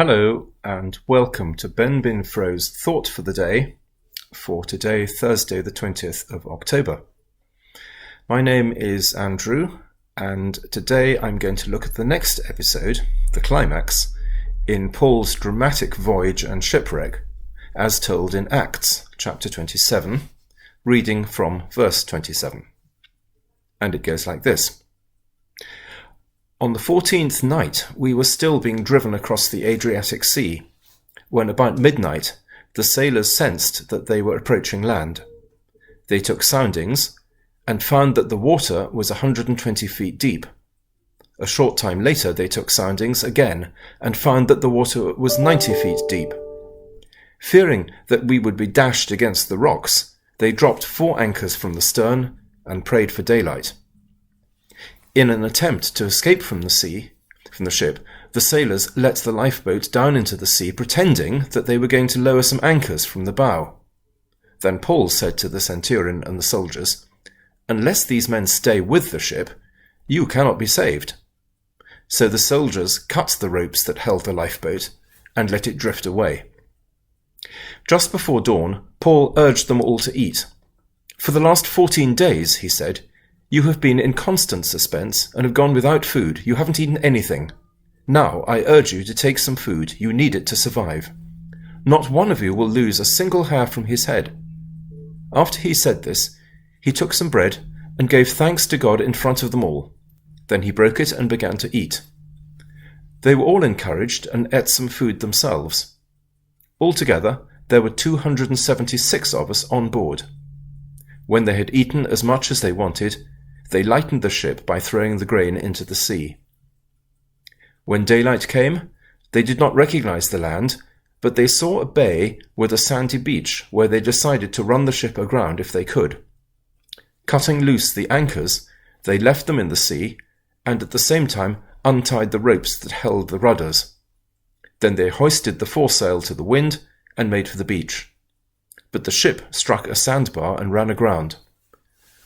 Hello and welcome to BenBinFro's Thought for the Day for today, Thursday the 20th of October. My name is Andrew and today I'm going to look at the next episode, the climax, in Paul's dramatic voyage and shipwreck as told in Acts chapter 27, reading from verse 27. And it goes like this. On the 14th night, we were still being driven across the Adriatic Sea, when about midnight, the sailors sensed that they were approaching land. They took soundings and found that the water was 120 feet deep. A short time later, they took soundings again and found that the water was 90 feet deep. Fearing that we would be dashed against the rocks, they dropped 4 anchors from the stern and prayed for daylight. In an attempt to escape from the ship, the sailors let the lifeboat down into the sea, pretending that they were going to lower some anchors from the bow. Then Paul said to the centurion and the soldiers, "Unless these men stay with the ship, you cannot be saved." So the soldiers cut the ropes that held the lifeboat and let it drift away. Just before dawn, Paul urged them all to eat. "For the last 14 days, he said, you have been in constant suspense and have gone without food. You haven't eaten anything. Now I urge you to take some food. You need it to survive. Not one of you will lose a single hair from his head." After he said this, he took some bread and gave thanks to God in front of them all. Then he broke it and began to eat. They were all encouraged and ate some food themselves. Altogether, there were 276 of us on board. When they had eaten as much as they wanted, they lightened the ship by throwing the grain into the sea. When daylight came, they did not recognize the land, but they saw a bay with a sandy beach where they decided to run the ship aground if they could. Cutting loose the anchors, they left them in the sea and at the same time untied the ropes that held the rudders. Then they hoisted the foresail to the wind and made for the beach. But the ship struck a sandbar and ran aground.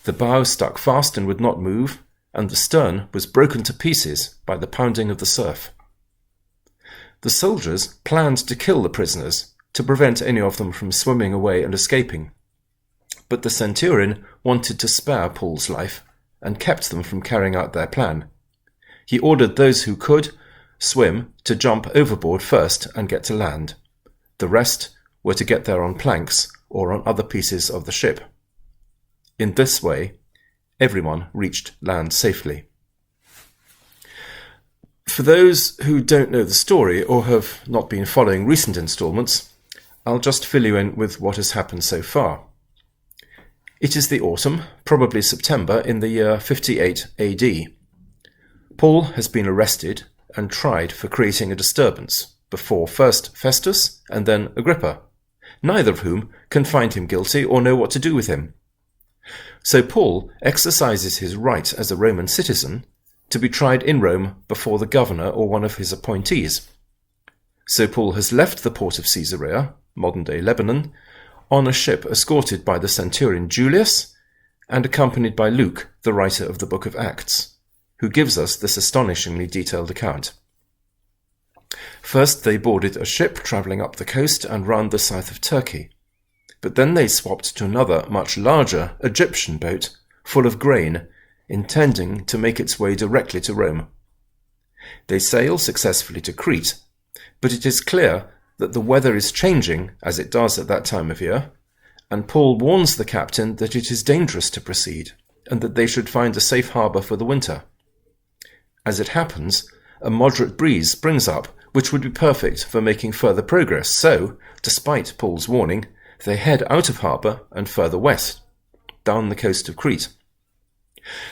The bow stuck fast and would not move, and the stern was broken to pieces by the pounding of the surf. The soldiers planned to kill the prisoners to prevent any of them from swimming away and escaping. But the centurion wanted to spare Paul's life and kept them from carrying out their plan. He ordered those who could swim to jump overboard first and get to land. The rest were to get there on planks or on other pieces of the ship. In this way, everyone reached land safely. For those who don't know the story or have not been following recent installments, I'll just fill you in with what has happened so far. It is the autumn, probably September, in the year 58 AD. Paul has been arrested and tried for creating a disturbance before first Festus and then Agrippa, neither of whom can find him guilty or know what to do with him. So Paul exercises his right as a Roman citizen to be tried in Rome before the governor or one of his appointees. So Paul has left the port of Caesarea, modern-day Lebanon, on a ship escorted by the centurion Julius and accompanied by Luke, the writer of the book of Acts, who gives us this astonishingly detailed account. First, they boarded a ship travelling up the coast and round the south of Turkey. But then they swapped to another, much larger, Egyptian boat full of grain, intending to make its way directly to Rome. They sail successfully to Crete, but it is clear that the weather is changing, as it does at that time of year, and Paul warns the captain that it is dangerous to proceed, and that they should find a safe harbour for the winter. As it happens, a moderate breeze springs up, which would be perfect for making further progress, so, despite Paul's warning, they head out of harbour and further west, down the coast of Crete.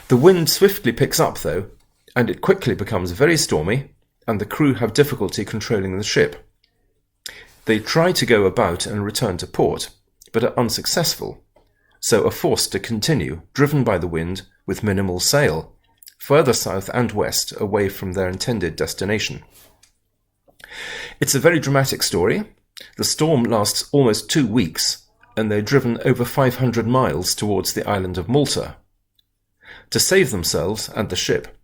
The wind swiftly picks up, though, and it quickly becomes very stormy, and the crew have difficulty controlling the ship. They try to go about and return to port, but are unsuccessful, so are forced to continue, driven by the wind, with minimal sail, further south and west away from their intended destination. It's a very dramatic story. The storm lasts almost 2 weeks, and they're driven over 500 miles towards the island of Malta. To save themselves and the ship,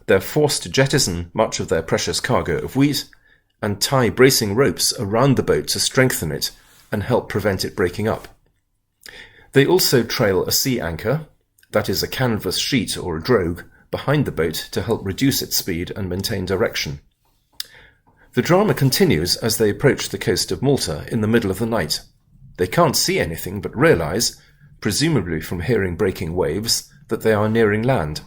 they're forced to jettison much of their precious cargo of wheat and tie bracing ropes around the boat to strengthen it and help prevent it breaking up. They also trail a sea anchor, that is a canvas sheet or a drogue, behind the boat to help reduce its speed and maintain direction. The drama continues as they approach the coast of Malta in the middle of the night. They can't see anything but realise, presumably from hearing breaking waves, that they are nearing land.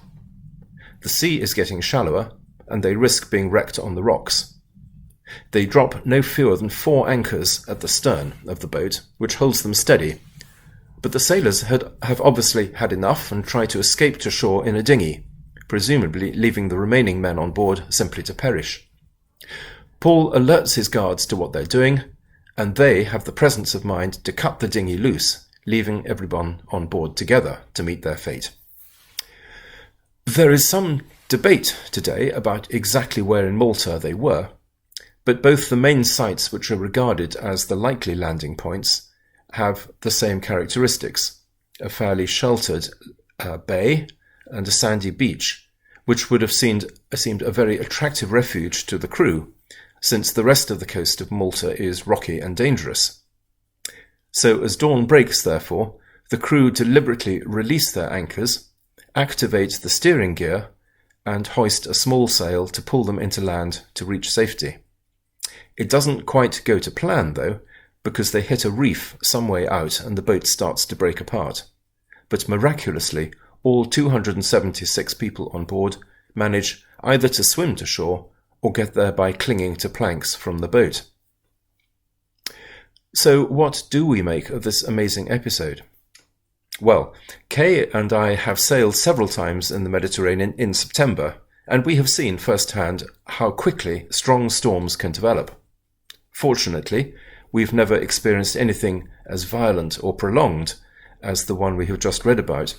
The sea is getting shallower, and they risk being wrecked on the rocks. They drop no fewer than 4 anchors at the stern of the boat, which holds them steady. But the sailors have obviously had enough and try to escape to shore in a dinghy, presumably leaving the remaining men on board simply to perish. Paul alerts his guards to what they're doing, and they have the presence of mind to cut the dinghy loose, leaving everyone on board together to meet their fate. There is some debate today about exactly where in Malta they were, but both the main sites which are regarded as the likely landing points have the same characteristics: a fairly sheltered bay and a sandy beach, which would have seemed a very attractive refuge to the crew, since the rest of the coast of Malta is rocky and dangerous. So as dawn breaks, therefore, the crew deliberately release their anchors, activate the steering gear, and hoist a small sail to pull them into land to reach safety. It doesn't quite go to plan, though, because they hit a reef some way out and the boat starts to break apart. But miraculously, all 276 people on board manage either to swim to shore or get there by clinging to planks from the boat. So what do we make of this amazing episode? Well, Kay and I have sailed several times in the Mediterranean in September, and we have seen firsthand how quickly strong storms can develop. Fortunately, we've never experienced anything as violent or prolonged as the one we have just read about.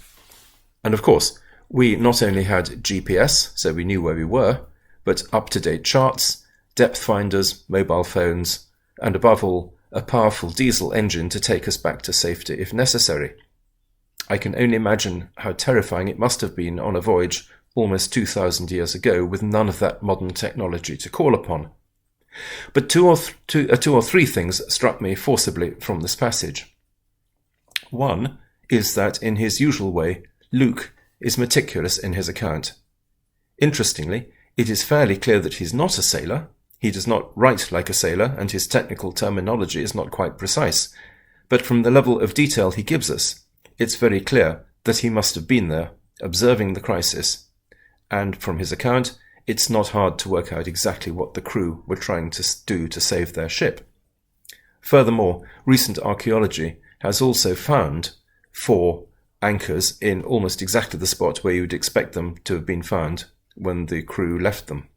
And of course, we not only had GPS, so we knew where we were, but up-to-date charts, depth finders, mobile phones, and above all, a powerful diesel engine to take us back to safety if necessary. I can only imagine how terrifying it must have been on a voyage almost 2,000 years ago with none of that modern technology to call upon. But two or three things struck me forcibly from this passage. One is that, in his usual way, Luke is meticulous in his account. Interestingly, it is fairly clear that he's not a sailor. He does not write like a sailor, and his technical terminology is not quite precise. But from the level of detail he gives us, it's very clear that he must have been there, observing the crisis. And from his account, it's not hard to work out exactly what the crew were trying to do to save their ship. Furthermore, recent archaeology has also found 4 anchors in almost exactly the spot where you would expect them to have been found when the crew left them.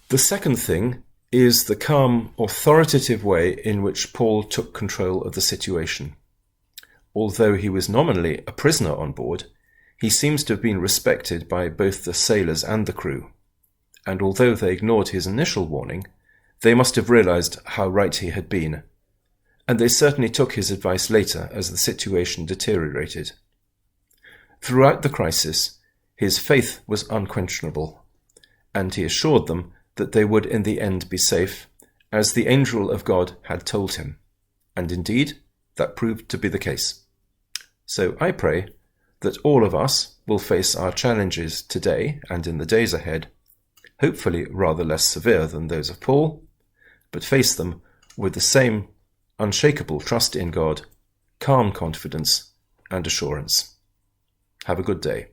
The second thing is the calm, authoritative way in which Paul took control of the situation. Although he was nominally a prisoner on board, he seems to have been respected by both the sailors and the crew, and although they ignored his initial warning, they must have realized how right he had been, and they certainly took his advice later as the situation deteriorated. Throughout the crisis, his faith was unquestionable, and he assured them that they would in the end be safe, as the angel of God had told him, and indeed that proved to be the case. So I pray that all of us will face our challenges today and in the days ahead, hopefully rather less severe than those of Paul, but face them with the same unshakable trust in God, calm confidence, and assurance. Have a good day.